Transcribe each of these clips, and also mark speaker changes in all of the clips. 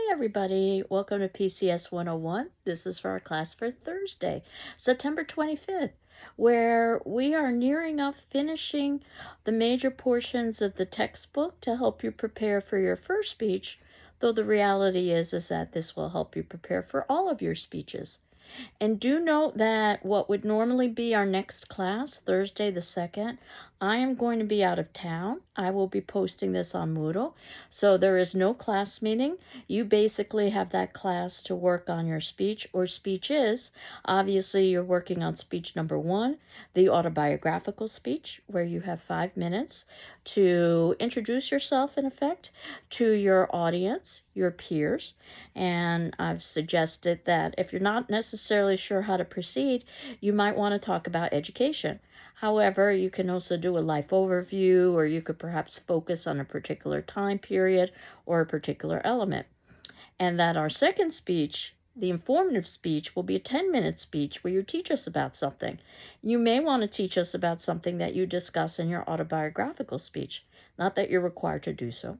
Speaker 1: Hi, everybody. Welcome to PCS 101. This is for our class for Thursday, September 25th, where we are nearing up finishing the major portions of the textbook to help you prepare for your first speech, though the reality is that this will help you prepare for all of your speeches. And do note that what would normally be our next class, Thursday the 2nd, I am going to be out of town. I will be posting this on Moodle. So there is no class meeting. You basically have that class to work on your speech or speeches. Obviously, you're working on speech number 1, the autobiographical speech, where you have 5 minutes to introduce yourself, in effect, to your audience, your peers. And I've suggested that if you're not necessarily sure how to proceed, you might want to talk about education. However, you can also do a life overview, or you could perhaps focus on a particular time period or a particular element. And that our second speech, the informative speech, will be a 10-minute speech where you teach us about something. You may want to teach us about something that you discuss in your autobiographical speech. Not that you're required to do so.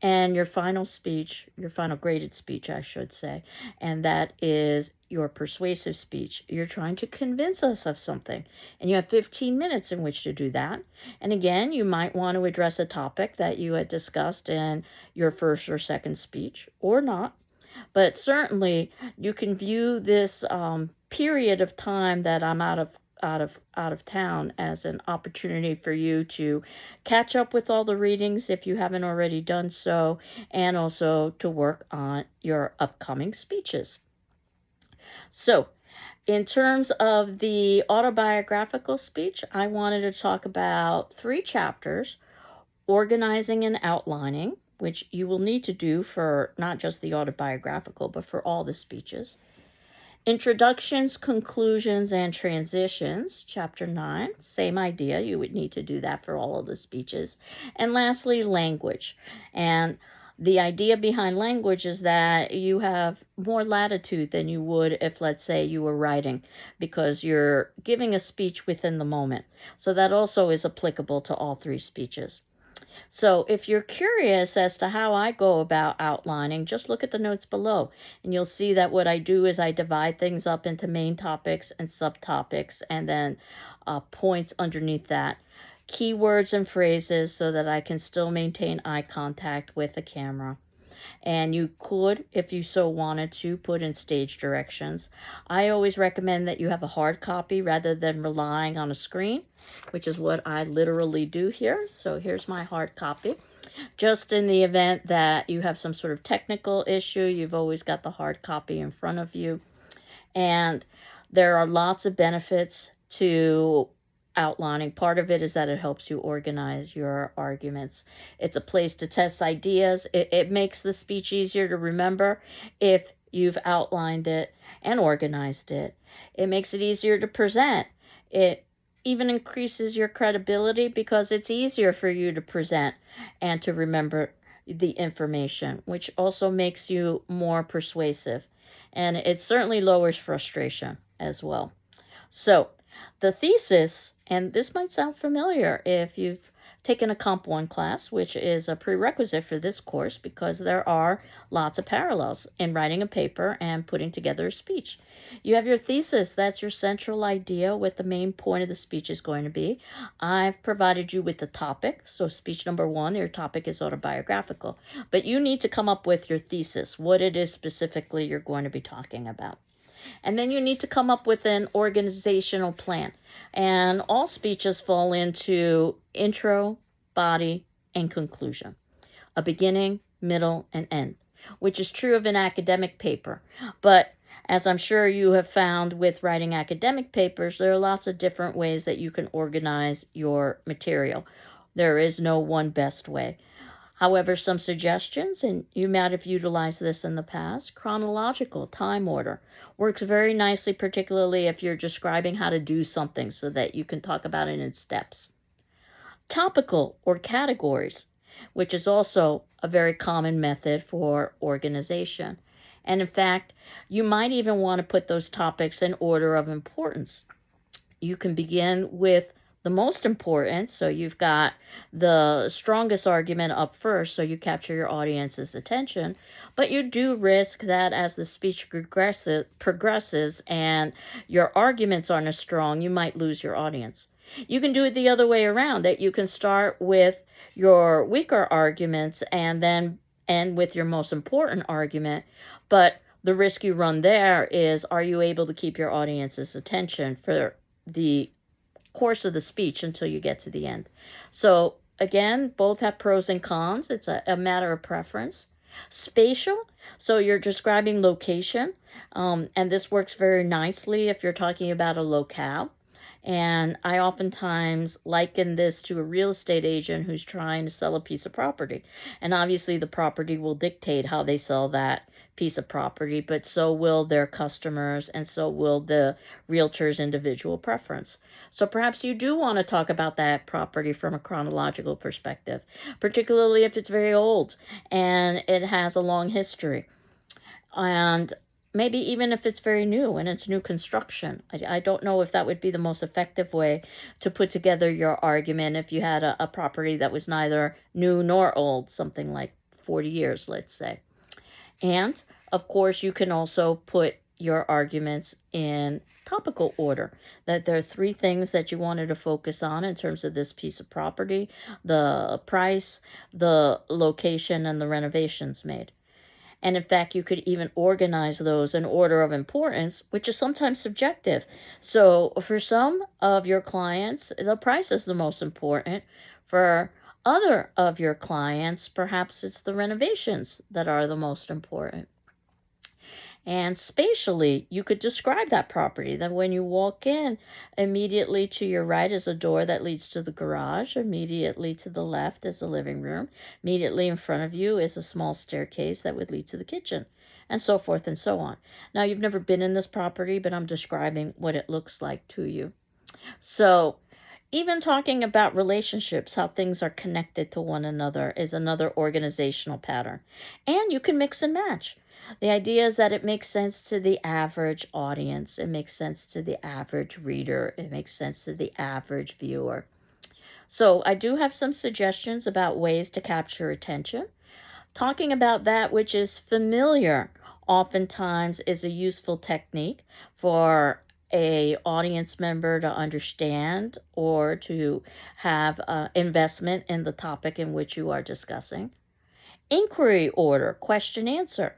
Speaker 1: And your final speech, your final graded speech, I should say, and that is your persuasive speech. You're trying to convince us of something, and you have 15 minutes in which to do that. And again, you might want to address a topic that you had discussed in your first or second speech, or not. But certainly, you can view this period of time that I'm out of town as an opportunity for you to catch up with all the readings if you haven't already done so, and also to work on your upcoming speeches. So, in terms of the autobiographical speech, I wanted to talk about 3 chapters: organizing and outlining, which you will need to do for not just the autobiographical, but for all the speeches. Introductions, conclusions, and transitions, chapter 9. Same idea, you would need to do that for all of the speeches. And lastly, language. And the idea behind language is that you have more latitude than you would if, let's say, you were writing, because you're giving a speech within the moment. So that also is applicable to all 3 speeches. So if you're curious as to how I go about outlining, just look at the notes below, and you'll see that what I do is I divide things up into main topics and subtopics, and then points underneath that, keywords and phrases, so that I can still maintain eye contact with the camera. And you could, if you so wanted to, put in stage directions. I always recommend that you have a hard copy rather than relying on a screen, which is what I literally do here. So here's my hard copy. Just in the event that you have some sort of technical issue, you've always got the hard copy in front of you. And there are lots of benefits to outlining. Part of it is that it helps you organize your arguments. It's a place to test ideas. It makes the speech easier to remember if you've outlined it and organized it. It makes it easier to present. It even increases your credibility because it's easier for you to present and to remember the information, which also makes you more persuasive. And it certainly lowers frustration as well. So, the thesis, and this might sound familiar if you've taken a Comp 1 class, which is a prerequisite for this course because there are lots of parallels in writing a paper and putting together a speech. You have your thesis, that's your central idea, what the main point of the speech is going to be. I've provided you with the topic, so speech number 1, your topic is autobiographical, but you need to come up with your thesis, what it is specifically you're going to be talking about. And then you need to come up with an organizational plan. And all speeches fall into intro, body, and conclusion. A beginning, middle, and end, which is true of an academic paper. But as I'm sure you have found with writing academic papers, there are lots of different ways that you can organize your material. There is no one best way. However, some suggestions, and you might have utilized this in the past: chronological time order works very nicely, particularly if you're describing how to do something so that you can talk about it in steps. Topical or categories, which is also a very common method for organization. And in fact, you might even want to put those topics in order of importance. You can begin with the most important. So you've got the strongest argument up first, so you capture your audience's attention. But you do risk that as the speech progresses and your arguments aren't as strong, you might lose your audience. You can do it the other way around, that you can start with your weaker arguments and then end with your most important argument. But the risk you run there is, are you able to keep your audience's attention for the course of the speech until you get to the end? So again, both have pros and cons. It's a matter of preference. Spatial, so you're describing location, and this works very nicely if you're talking about a locale. And I oftentimes liken this to a real estate agent who's trying to sell a piece of property. And obviously, the property will dictate how they sell that piece of property, but so will their customers, and so will the realtor's individual preference. So perhaps you do want to talk about that property from a chronological perspective, particularly if it's very old and it has a long history. And maybe even if it's very new and it's new construction. I don't know if that would be the most effective way to put together your argument if you had a property that was neither new nor old, something like 40 years, let's say. And of course, you can also put your arguments in topical order, that there are three things that you wanted to focus on in terms of this piece of property: the price, the location, and the renovations made. And in fact, you could even organize those in order of importance, which is sometimes subjective. So for some of your clients, the price is the most important. For other of your clients, perhaps it's the renovations that are the most important. And spatially, you could describe that property. Then when you walk in, immediately to your right is a door that leads to the garage. Immediately to the left is the living room. Immediately in front of you is a small staircase that would lead to the kitchen, and so forth and so on. Now, you've never been in this property, but I'm describing what it looks like to you. So even talking about relationships, how things are connected to one another, is another organizational pattern. And you can mix and match. The idea is that it makes sense to the average audience. It makes sense to the average reader. It makes sense to the average viewer. So I do have some suggestions about ways to capture attention. Talking about that which is familiar oftentimes is a useful technique for a audience member to understand or to have investment in the topic in which you are discussing. Inquiry order, question answer.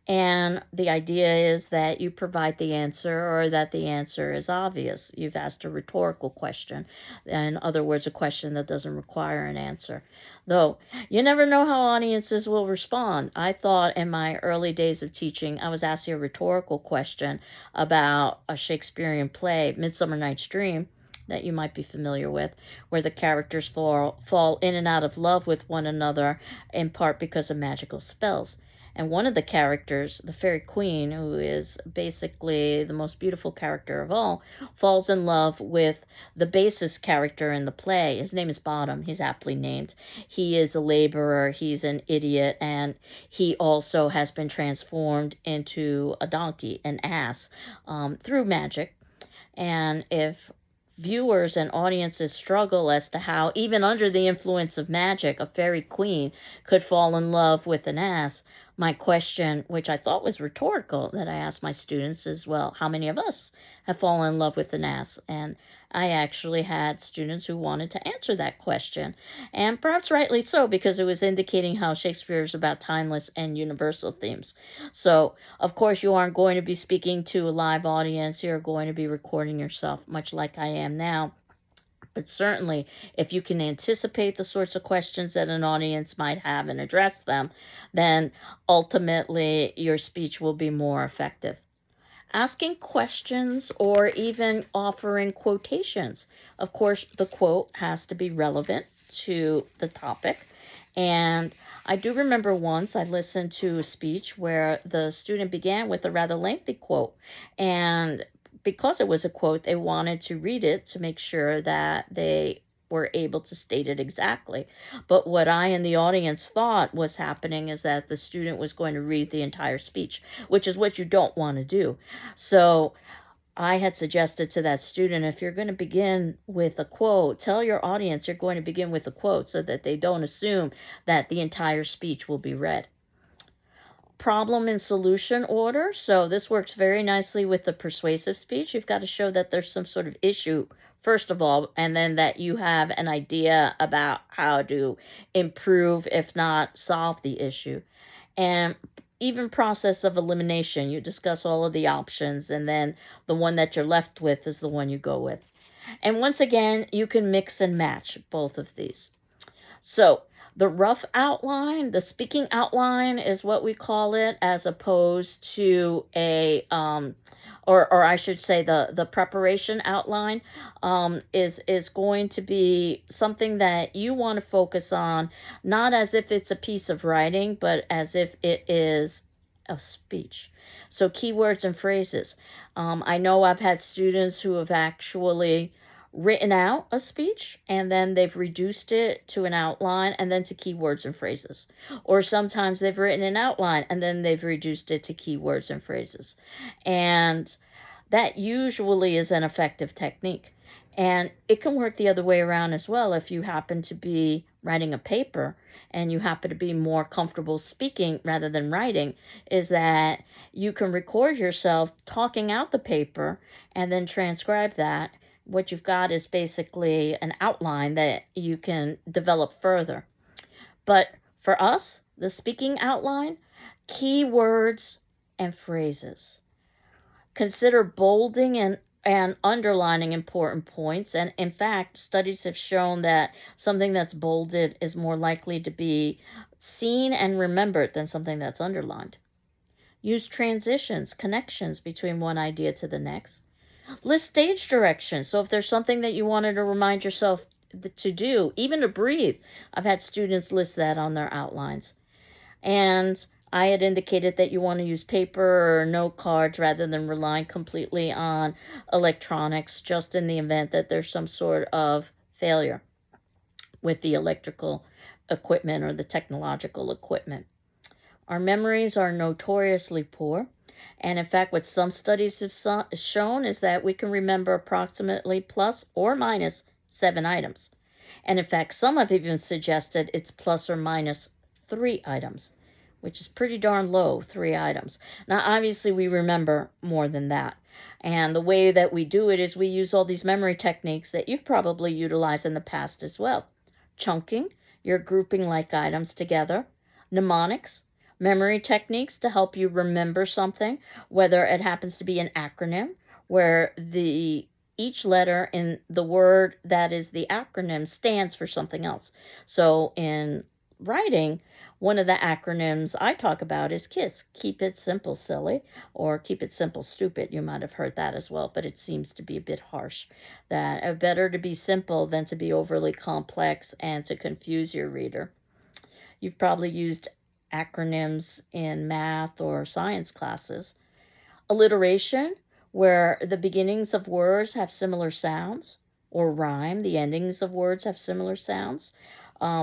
Speaker 1: And the idea is that you provide the answer, or that the answer is obvious. You've asked a rhetorical question. In other words, a question that doesn't require an answer. Though you never know how audiences will respond. I thought in my early days of teaching, I was asking a rhetorical question about a Shakespearean play, Midsummer Night's Dream, that you might be familiar with, where the characters fall in and out of love with one another, in part because of magical spells. And one of the characters, the Fairy Queen, who is basically the most beautiful character of all, falls in love with the basis character in the play. His name is Bottom. He's aptly named. He is a laborer, he's an idiot, and he also has been transformed into a donkey, an ass, through magic. And if viewers and audiences struggle as to how, even under the influence of magic, a fairy queen could fall in love with an ass, my question, which I thought was rhetorical, that I asked my students is, well, how many of us have fallen in love with an ass? And I actually had students who wanted to answer that question, and perhaps rightly so, because it was indicating how Shakespeare is about timeless and universal themes. So, of course, you aren't going to be speaking to a live audience. You're going to be recording yourself, much like I am now. But certainly, if you can anticipate the sorts of questions that an audience might have and address them, then ultimately your speech will be more effective. Asking questions or even offering quotations. Of course, the quote has to be relevant to the topic. And I do remember once I listened to a speech where the student began with a rather lengthy quote. And because it was a quote, they wanted to read it to make sure that they were able to state it exactly. But what I and the audience thought was happening is that the student was going to read the entire speech, which is what you don't want to do. So I had suggested to that student, if you're going to begin with a quote, tell your audience you're going to begin with a quote so that they don't assume that the entire speech will be read. Problem and solution order. So this works very nicely with the persuasive speech. You've got to show that there's some sort of issue, first of all, and then that you have an idea about how to improve, if not solve the issue. And even process of elimination, you discuss all of the options, and then the one that you're left with is the one you go with. And once again, you can mix and match both of these. So the rough outline, the speaking outline is what we call it, as opposed to a, or I should say the preparation outline is going to be something that you want to focus on, not as if it's a piece of writing, but as if it is a speech. So keywords and phrases. I know I've had students who have actually written out a speech and then they've reduced it to an outline and then to keywords and phrases. Or sometimes they've written an outline and then they've reduced it to keywords and phrases. And that usually is an effective technique. And it can work the other way around as well. If you happen to be writing a paper and you happen to be more comfortable speaking rather than writing, is that you can record yourself talking out the paper and then transcribe that. What you've got is basically an outline that you can develop further. But for us, the speaking outline, keywords and phrases. Consider bolding and underlining important points. And in fact, studies have shown that something that's bolded is more likely to be seen and remembered than something that's underlined. Use transitions, connections between one idea to the next. List stage directions. So if there's something that you wanted to remind yourself to do, even to breathe, I've had students list that on their outlines. And I had indicated that you want to use paper or note cards rather than relying completely on electronics, just in the event that there's some sort of failure with the electrical equipment or the technological equipment. Our memories are notoriously poor. And in fact, what some studies have shown is that we can remember approximately plus or minus 7 items. And in fact, some have even suggested it's plus or minus 3 items, which is pretty darn low, 3 items. Now, obviously, we remember more than that. And the way that we do it is we use all these memory techniques that you've probably utilized in the past as well. Chunking, you're grouping like items together. Mnemonics, memory techniques to help you remember something, whether it happens to be an acronym where each letter in the word that is the acronym stands for something else. So in writing, one of the acronyms I talk about is KISS, keep it simple, silly, or keep it simple, stupid. You might have heard that as well, but it seems to be a bit harsh. That better to be simple than to be overly complex and to confuse your reader. You've probably used acronyms in math or science classes. Alliteration, where the beginnings of words have similar sounds, or rhyme, the endings of words have similar sounds,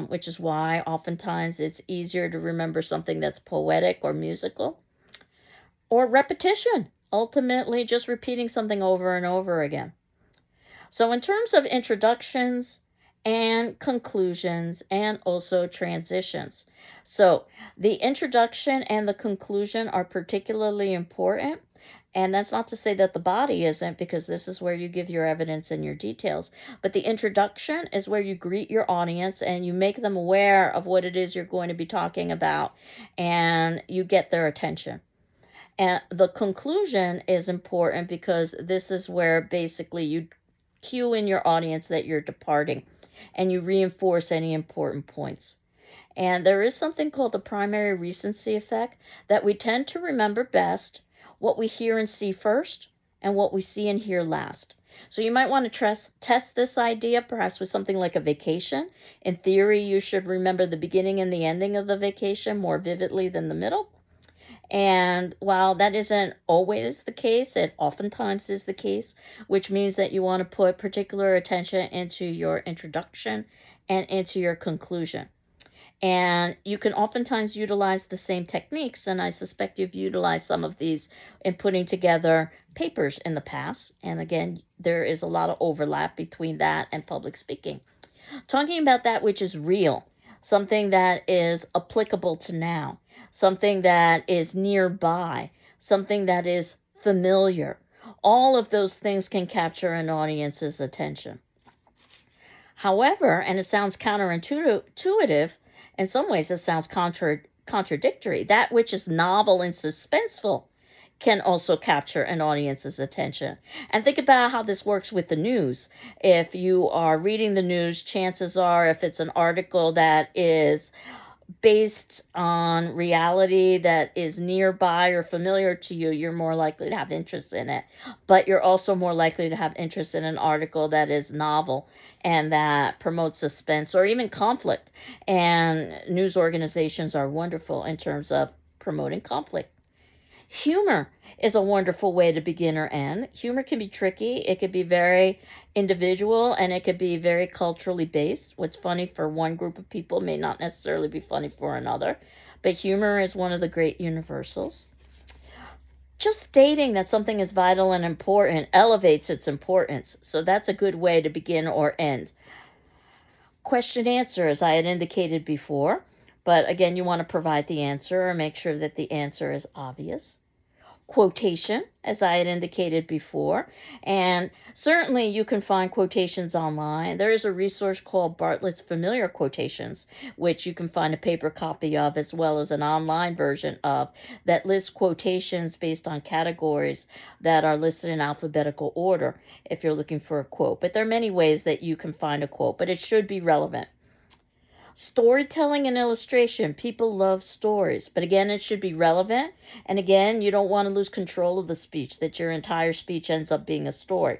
Speaker 1: which is why oftentimes it's easier to remember something that's poetic or musical. Or repetition, ultimately just repeating something over and over again. So in terms of introductions and conclusions and also transitions. So the introduction and the conclusion are particularly important. And that's not to say that the body isn't, because this is where you give your evidence and your details. But the introduction is where you greet your audience and you make them aware of what it is you're going to be talking about, and you get their attention. And the conclusion is important because this is where basically you cue in your audience that you're departing and you reinforce any important points. And there is something called the primary recency effect, that we tend to remember best what we hear and see first and what we see and hear last. So you might want to test this idea perhaps with something like a vacation. In theory, you should remember the beginning and the ending of the vacation more vividly than the middle. And while that isn't always the case, it oftentimes is the case, which means that you want to put particular attention into your introduction and into your conclusion. And you can oftentimes utilize the same techniques, and I suspect you've utilized some of these in putting together papers in the past. And again, there is a lot of overlap between that and public speaking. Talking about that which is real, something that is applicable to now, something that is nearby, something that is familiar. All of those things can capture an audience's attention. However, and it sounds counterintuitive, in some ways it sounds contradictory. That which is novel and suspenseful can also capture an audience's attention. And think about how this works with the news. If you are reading the news, chances are, if it's an article that is based on reality that is nearby or familiar to you, you're more likely to have interest in it. But you're also more likely to have interest in an article that is novel and that promotes suspense or even conflict. And news organizations are wonderful in terms of promoting conflict. Humor is a wonderful way to begin or end. Humor can be tricky. It could be very individual and it could be very culturally based. What's funny for one group of people may not necessarily be funny for another. But humor is one of the great universals. Just stating that something is vital and important elevates its importance. So that's a good way to begin or end. Question answer, as I had indicated before. But again, you want to provide the answer or make sure that the answer is obvious. Quotation, as I had indicated before, and certainly you can find quotations online. There is a resource called Bartlett's Familiar Quotations, which you can find a paper copy of as well as an online version of, that lists quotations based on categories that are listed in alphabetical order if you're looking for a quote. But there are many ways that you can find a quote, but it should be relevant. Storytelling and illustration. People love stories, but again, it should be relevant. And again, you don't want to lose control of the speech, that your entire speech ends up being a story.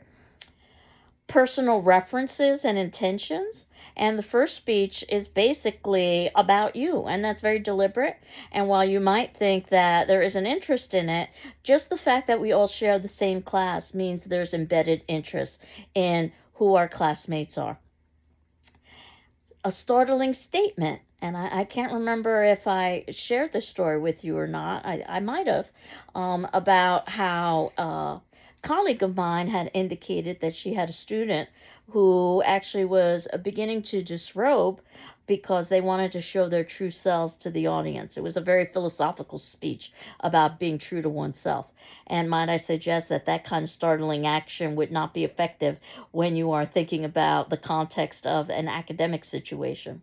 Speaker 1: Personal references and intentions. And the first speech is basically about you, and that's very deliberate. And while you might think that there is an interest in it, just the fact that we all share the same class means there's embedded interest in who our classmates are. A startling statement, and I can't remember if I shared this story with you or not. I might have, about how a colleague of mine had indicated that she had a student who actually was beginning to disrobe because they wanted to show their true selves to the audience. It was a very philosophical speech about being true to oneself. And might I suggest that that kind of startling action would not be effective when you are thinking about the context of an academic situation.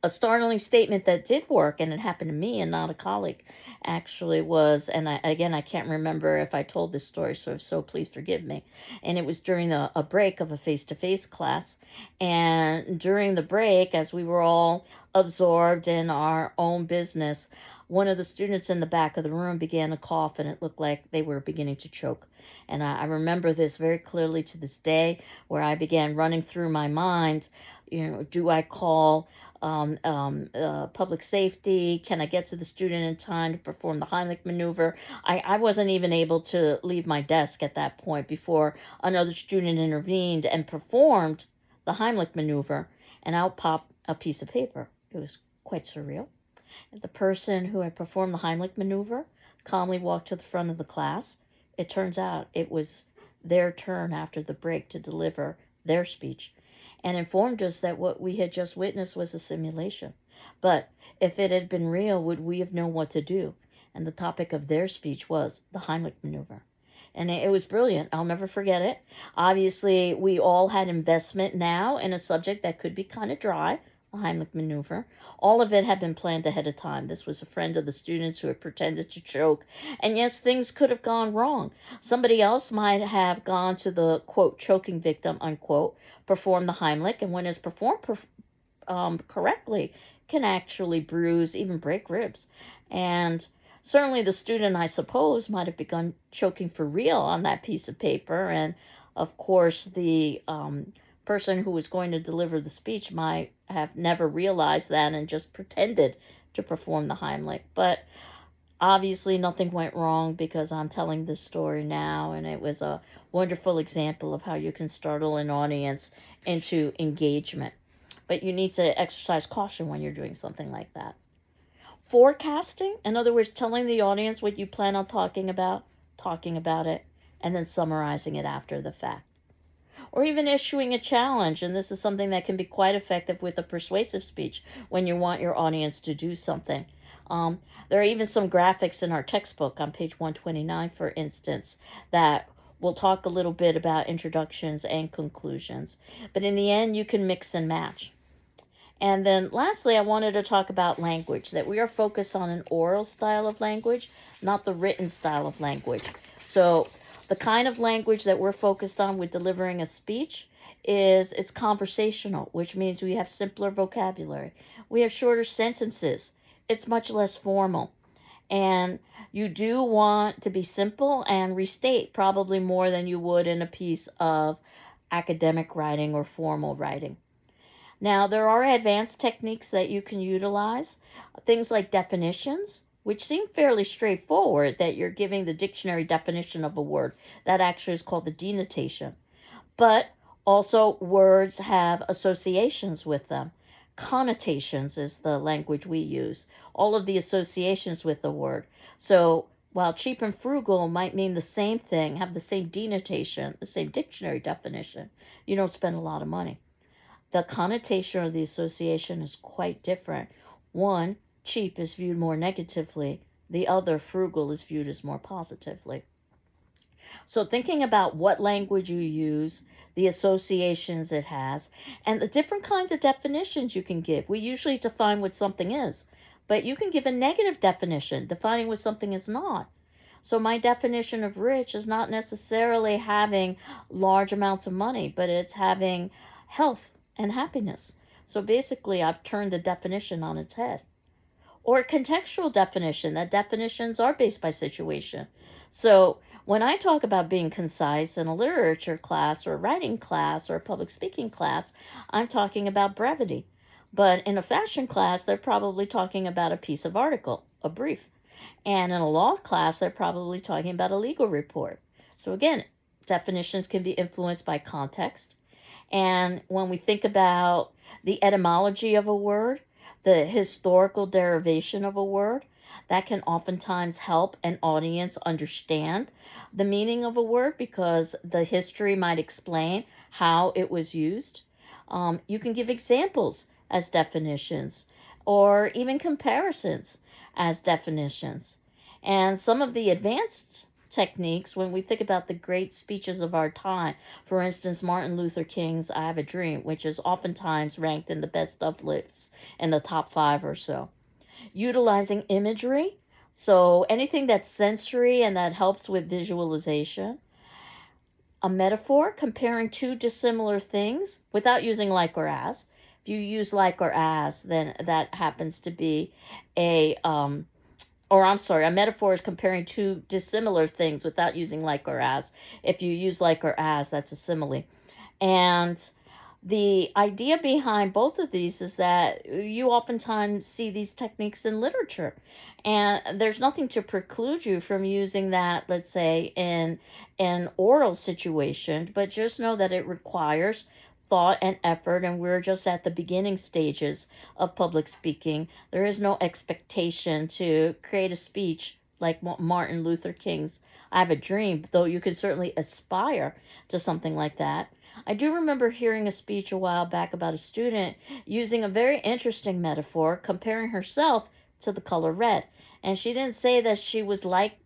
Speaker 1: A startling statement that did work, and it happened to me and not a colleague, actually was, and again, I can't remember if I told this story, so please forgive me. And it was during a break of a face-to-face class. And during the break, as we were all absorbed in our own business, one of the students in the back of the room began to cough, and it looked like they were beginning to choke. And I remember this very clearly to this day, where I began running through my mind, do I call public safety? Can I get to the student in time to perform the Heimlich maneuver? I wasn't even able to leave my desk at that point before another student intervened and performed the Heimlich maneuver, and out popped a piece of paper. It was quite surreal. The person who had performed the Heimlich maneuver calmly walked to the front of the class. It turns out it was their turn after the break to deliver their speech, and informed us that what we had just witnessed was a simulation. But if it had been real, would we have known what to do? And the topic of their speech was the Heimlich maneuver. And it was brilliant. I'll never forget it. Obviously, we all had investment now in a subject that could be kind of dry, the Heimlich maneuver. All of it had been planned ahead of time. This was a friend of the students who had pretended to choke. And yes, things could have gone wrong. Somebody else might have gone to the, quote, choking victim, unquote, perform the Heimlich, and when it's performed correctly, can actually bruise, even break ribs. And certainly the student, I suppose, might have begun choking for real on that piece of paper. And of course, the person who was going to deliver the speech might have never realized that and just pretended to perform the Heimlich. But obviously nothing went wrong because I'm telling this story now, and it was a wonderful example of how you can startle an audience into engagement. but you need to exercise caution when you're doing something like that. Forecasting, in other words, telling the audience what you plan on talking about it, and then summarizing it after the fact. Or even issuing a challenge, and this is something that can be quite effective with a persuasive speech when you want your audience to do something. There are even some graphics in our textbook on page 129, for instance, that will talk a little bit about introductions and conclusions. But in the end, you can mix and match. And then lastly, I wanted to talk about language, that we are focused on an oral style of language, not the written style of language. So the kind of language that we're focused on with delivering a speech is it's conversational, which means we have simpler vocabulary. We have shorter sentences. It's much less formal. And you do want to be simple and restate probably more than you would in a piece of academic writing or formal writing. Now, there are advanced techniques that you can utilize, things like definitions, which seem fairly straightforward, that you're giving the dictionary definition of a word. That actually is called the denotation. But also, words have associations with them. Connotations is the language we use, all of the associations with the word. So, while cheap and frugal might mean the same thing, have the same denotation, the same dictionary definition, you don't spend a lot of money. The connotation of the association is quite different. One, cheap, is viewed more negatively. The other, frugal, is viewed as more positively. So thinking about what language you use, the associations it has, and the different kinds of definitions you can give. We usually define what something is, but you can give a negative definition, defining what something is not. So my definition of rich is not necessarily having large amounts of money, but it's having health and happiness. So basically, I've turned the definition on its head. Or a contextual definition, that definitions are based by situation. So when I talk about being concise in a literature class or a writing class or a public speaking class, I'm talking about brevity. But in a fashion class, they're probably talking about a piece of article, a brief. And in a law class, they're probably talking about a legal report. So again, definitions can be influenced by context. And when we think about the etymology of a word, the historical derivation of a word, that can oftentimes help an audience understand the meaning of a word because the history might explain how it was used. You can give examples as definitions or even comparisons as definitions. And some of the advanced techniques, when we think about the great speeches of our time, for instance, Martin Luther King's I Have a Dream, which is oftentimes ranked in the best of lists in the top 5 or so. Utilizing imagery, so anything that's sensory and that helps with visualization. A metaphor, comparing two dissimilar things without using like or as. If you use like or as, then that happens to be a a metaphor is comparing two dissimilar things without using like or as. If you use like or as, that's a simile. And the idea behind both of these is that you oftentimes see these techniques in literature. And there's nothing to preclude you from using that, let's say, in an oral situation, but just know that it requires thought and effort, and we're just at the beginning stages of public speaking. There is no expectation to create a speech like Martin Luther King's I Have a Dream, though you can certainly aspire to something like that. I do remember hearing a speech a while back about a student using a very interesting metaphor, comparing herself to the color red. And she didn't say that she was like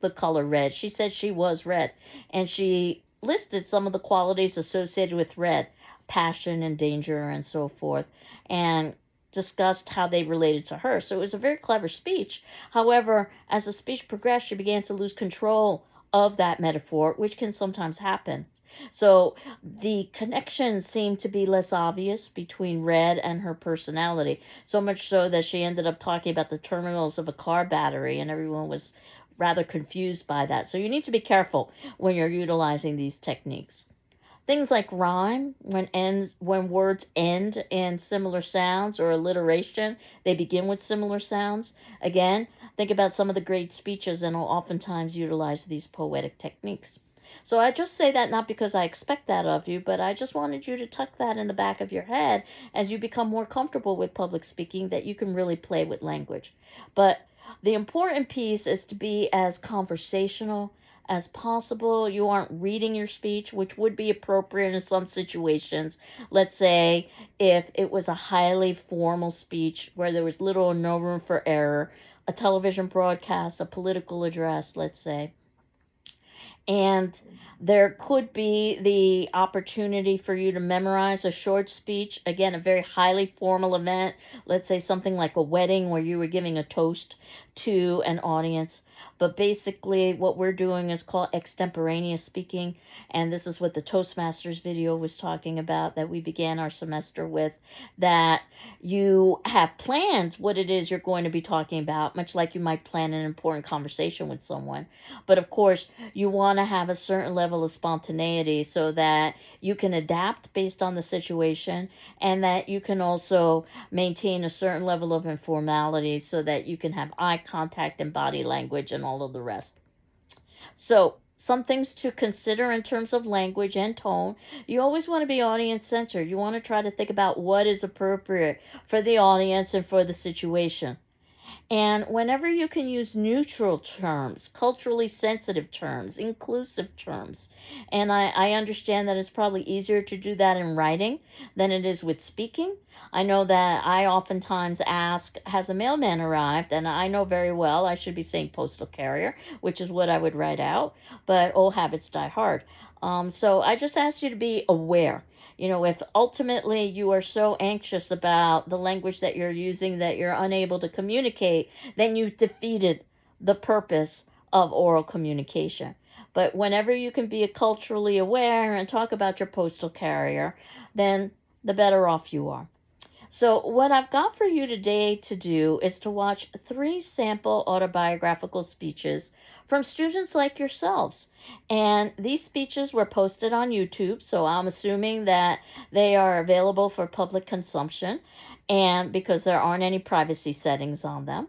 Speaker 1: the color red. She said she was red. And she listed some of the qualities associated with red, passion and danger and so forth, and discussed how they related to her. So it was a very clever speech. However, as the speech progressed, she began to lose control of that metaphor, which can sometimes happen. So the connection seemed to be less obvious between Red and her personality, so much so that she ended up talking about the terminals of a car battery, and everyone was rather confused by that. So you need to be careful when you're utilizing these techniques. Things like rhyme, when words end in similar sounds, or alliteration, they begin with similar sounds. Again, think about some of the great speeches and will oftentimes utilize these poetic techniques. So I just say that not because I expect that of you, but I just wanted you to tuck that in the back of your head as you become more comfortable with public speaking, that you can really play with language. But the important piece is to be as conversational as possible. You aren't reading your speech, which would be appropriate in some situations. Let's say if it was a highly formal speech where there was little or no room for error, a television broadcast, a political address, let's say. And there could be the opportunity for you to memorize a short speech. Again, a very highly formal event. Let's say something like a wedding where you were giving a toast to an audience. But basically, what we're doing is called extemporaneous speaking. And this is what the Toastmasters video was talking about that we began our semester with. That you have planned what it is you're going to be talking about, much like you might plan an important conversation with someone. But of course, you want to have a certain level of spontaneity so that you can adapt based on the situation, and that you can also maintain a certain level of informality so that you can have eye contact and body language and all of the rest. So, some things to consider in terms of language and tone. You always want to be audience centered. You want to try to think about what is appropriate for the audience and for the situation. And whenever you can use neutral terms, culturally sensitive terms, inclusive terms, and I understand that it's probably easier to do that in writing than it is with speaking. I know that I oftentimes ask, has a mailman arrived? And I know very well I should be saying postal carrier, which is what I would write out, but old habits die hard. So I just ask you to be aware. If ultimately you are so anxious about the language that you're using that you're unable to communicate, then you've defeated the purpose of oral communication. But whenever you can be culturally aware and talk about your postal carrier, then the better off you are. So, what I've got for you today to do is to watch 3 sample autobiographical speeches from students like yourselves. And these speeches were posted on YouTube, so I'm assuming that they are available for public consumption, and because there aren't any privacy settings on them.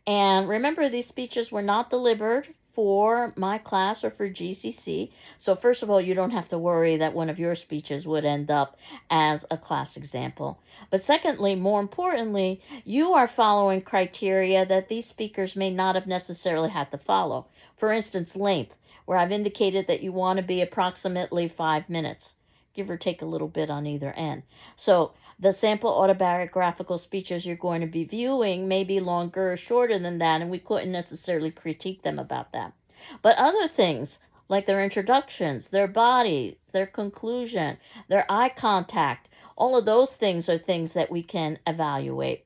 Speaker 1: And remember, these speeches were not delivered for my class or for GCC. So, first of all, you don't have to worry that one of your speeches would end up as a class example. But secondly, more importantly, you are following criteria that these speakers may not have necessarily had to follow. For instance, length, where I've indicated that you want to be approximately 5 minutes, give or take a little bit on either end. So, the sample autobiographical speeches you're going to be viewing may be longer or shorter than that, and we couldn't necessarily critique them about that. But other things, like their introductions, their body, their conclusion, their eye contact, all of those things are things that we can evaluate.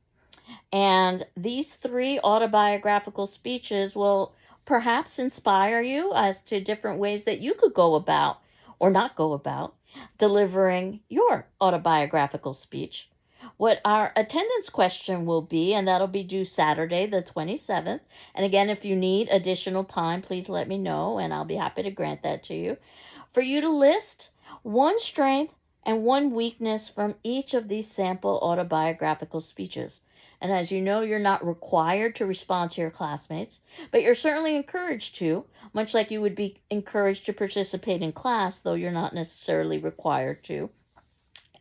Speaker 1: And these 3 autobiographical speeches will perhaps inspire you as to different ways that you could go about or not go about delivering your autobiographical speech. What our attendance question will be, and that'll be due Saturday, the 27th. And again, if you need additional time, please let me know, and I'll be happy to grant that to you. For you to list one strength and one weakness from each of these sample autobiographical speeches. And as you know, you're not required to respond to your classmates, but you're certainly encouraged to, much like you would be encouraged to participate in class, though you're not necessarily required to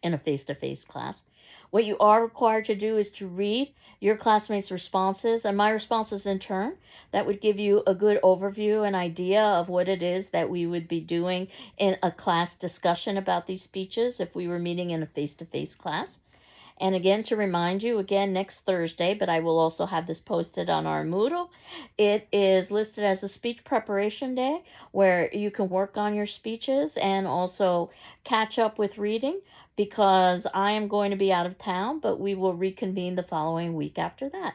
Speaker 1: in a face-to-face class. What you are required to do is to read your classmates' responses and my responses in turn. That would give you a good overview and idea of what it is that we would be doing in a class discussion about these speeches if we were meeting in a face-to-face class. And again, to remind you, again, next Thursday, but I will also have this posted on our Moodle. It is listed as a speech preparation day where you can work on your speeches and also catch up with reading, because I am going to be out of town, but we will reconvene the following week after that.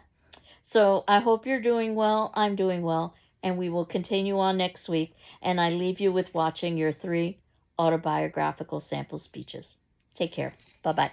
Speaker 1: So I hope you're doing well. I'm doing well, and we will continue on next week. And I leave you with watching your 3 autobiographical sample speeches. Take care. Bye-bye.